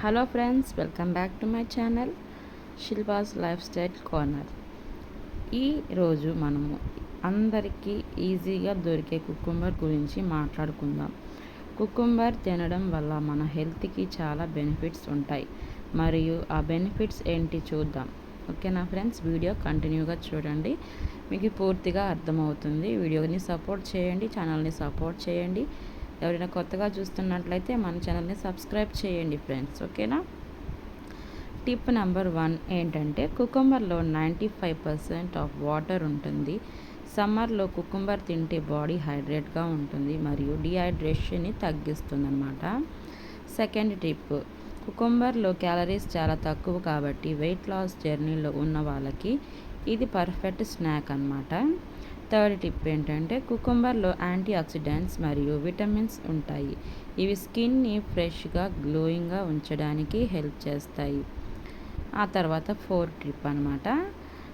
Hello friends, welcome back to my channel Shilpa's life style corner. ఈరోజు మనము అందరికీ ఈజీగా దొరికే కుకుంబర్ గురించి మాట్లాడుకుందాం. కుకుంబర్ తినడం వల్ల మన హెల్త్కి చాలా బెనిఫిట్స్ ఉంటాయి. మరియు ఆ బెనిఫిట్స్ ఏంటి చూద్దాం. ఓకేనా ఫ్రెండ్స్, వీడియో కంటిన్యూగా చూడండి, మీకు పూర్తిగా అర్థమవుతుంది. వీడియోని సపోర్ట్ చేయండి, ఛానల్ని సపోర్ట్ చేయండి. ఎవరైనా కొత్తగా చూస్తున్నట్లయితే మన ఛానల్ని సబ్స్క్రైబ్ చేయండి ఫ్రెండ్స్. ఓకేనా. టిప్ నెంబర్ 1 ఏంటంటే, కుకుంబర్లో 95% ఆఫ్ వాటర్ ఉంటుంది. సమ్మర్లో కుకుంబర్ తింటే బాడీ హైడ్రేట్గా ఉంటుంది మరియు డిహైడ్రేషన్ని తగ్గిస్తుంది అన్నమాట. సెకండ్ టిప్, కుకుంబర్లో క్యాలరీస్ చాలా తక్కువ కాబట్టి వెయిట్ లాస్ జర్నీలో ఉన్న వాళ్ళకి ఇది పర్ఫెక్ట్ స్నాక్ అన్నమాట. థర్డ్ టిప్ ఏంటంటే, కుకుంబర్లో యాంటీ ఆక్సిడెంట్స్ మరియు విటమిన్స్ ఉంటాయి. ఇవి స్కిన్ని ఫ్రెష్గా గ్లోయింగ్గా ఉంచడానికి హెల్ప్ చేస్తాయి. ఆ తర్వాత ఫోర్త్ టిప్ అనమాట,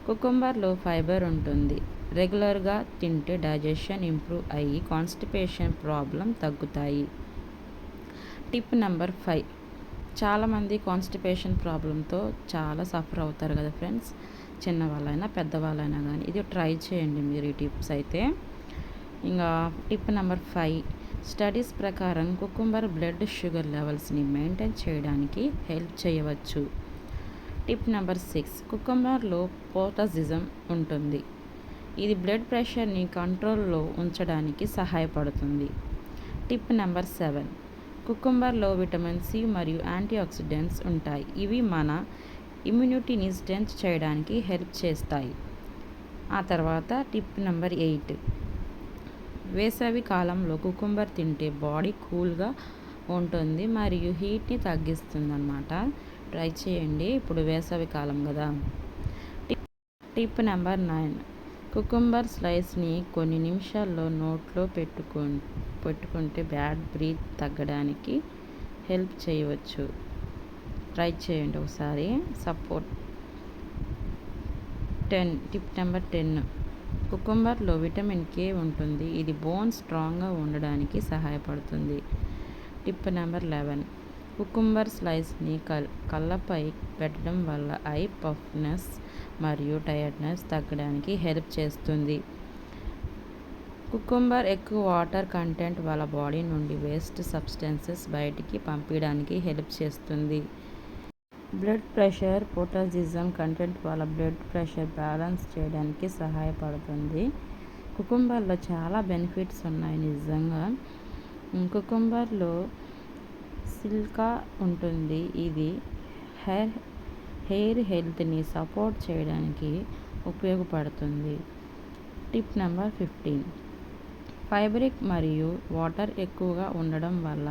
కుకుంబర్లో ఫైబర్ ఉంటుంది. రెగ్యులర్గా తింటే డైజెషన్ ఇంప్రూవ్ అయ్యి కాన్స్టిపేషన్ ప్రాబ్లం తగ్గుతాయి. టిప్ నెంబర్ 5, చాలామంది కాన్స్టిపేషన్ ప్రాబ్లంతో చాలా సఫర్ అవుతారు కదా ఫ్రెండ్స్, చిన్నవాళ్ళైనా పెద్దవాళ్ళైనా కానీ. ఇది ట్రై చేయండి మీరు ఈ టిప్స్ అయితే. ఇంకా టిప్ నెంబర్ 5, స్టడీస్ ప్రకారం కుకుంబర్ బ్లడ్ షుగర్ లెవెల్స్ని మెయింటైన్ చేయడానికి హెల్ప్ చేయవచ్చు. టిప్ నెంబర్ 6, కుకుంబర్లో పొటాషియం ఉంటుంది. ఇది బ్లడ్ ప్రెషర్ని కంట్రోల్లో ఉంచడానికి సహాయపడుతుంది. టిప్ నెంబర్ 7, కుకుంబర్లో విటమిన్ సి మరియు యాంటీ ఆక్సిడెంట్స్ ఉంటాయి. ఇవి మన ఇమ్యూనిటీని స్ట్రెంత్ చేయడానికి హెల్ప్ చేస్తాయి. ఆ తర్వాత టిప్ నెంబర్ 8, వేసవి కాలంలో కుకుంబర్ తింటే బాడీ కూల్గా ఉంటుంది మరియు హీట్ని తగ్గిస్తుంది అన్నమాట. ట్రై చేయండి, ఇప్పుడు వేసవి కాలం కదా. టిప్ నెంబర్ 9, కుకుంబర్ స్లైస్ని కొన్ని నిమిషాల్లో నోట్లో పెట్టుకుంటే బ్యాడ్ బ్రీత్ తగ్గడానికి హెల్ప్ చేయవచ్చు. ట్రై చేయండి ఒకసారి. సపోర్ట్ 10, టిప్ నెంబర్ 10, కుకుంబర్లో విటమిన్ కే ఉంటుంది. ఇది బోన్ స్ట్రాంగ్గా ఉండడానికి సహాయపడుతుంది. టిప్ నెంబర్ 11, కుకుంబర్ స్లైస్ని కళ్ళపై పెట్టడం వల్ల ఐ పఫ్నెస్ మరియు టైర్డ్నెస్ తగ్గడానికి హెల్ప్ చేస్తుంది. కుకుంబర్ ఎక్కువ వాటర్ కంటెంట్ వల్ల బాడీ నుండి వేస్ట్ సబ్స్టెన్సెస్ బయటికి పంపించడానికి హెల్ప్ చేస్తుంది. బ్లడ్ ప్రెషర్, పొటాషియం కంటెంట్ వల్ల బ్లడ్ ప్రెషర్ బ్యాలెన్స్ చేయడానికి సహాయపడుతుంది. కుకుంబర్లో చాలా బెనిఫిట్స్ ఉన్నాయి నిజంగా. కుకుంబర్లో సిలికా ఉంటుంది. ఇది హెయిర్ హెల్త్ని సపోర్ట్ చేయడానికి ఉపయోగపడుతుంది. టిప్ నెంబర్ 15, ఫైబరిక్ మరియు వాటర్ ఎక్కువగా ఉండడం వల్ల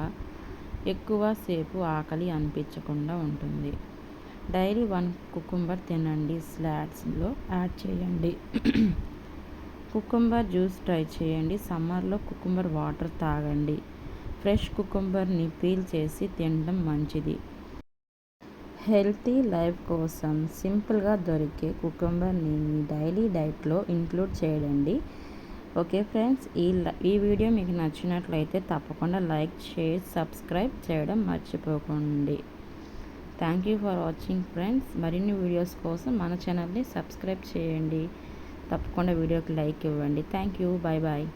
ఎక్కువ సేపు ఆకలి అనిపించకుండా ఉంటుంది. డైలీ 1 కుకుంబర్ తినండి, సలాడ్స్లో యాడ్ చేయండి. కుకుంబర్ జ్యూస్ ట్రై చేయండి. సమ్మర్లో కుకుంబర్ వాటర్ తాగండి. ఫ్రెష్ కుకుంబర్ని పీల్ చేసి తినడం మంచిది. హెల్తీ లైఫ్ కోసం సింపుల్గా దొరికే కుకుంబర్ని మీ డైలీ డైట్లో ఇంక్లూడ్ చేయండి. ఓకే ఫ్రెండ్స్, ఈ వీడియో మీకు నచ్చినట్లయితే తప్పకుండా లైక్, షేర్, సబ్స్క్రైబ్ చేయడం మర్చిపోకండి. Thank you for watching friends. మరిన్ని వీడియోస్ కోసం మన ఛానల్ని సబ్స్క్రైబ్ చేయండి. తప్పకుండా వీడియోకి లైక్ ఇవ్వండి. Thank you. Bye bye.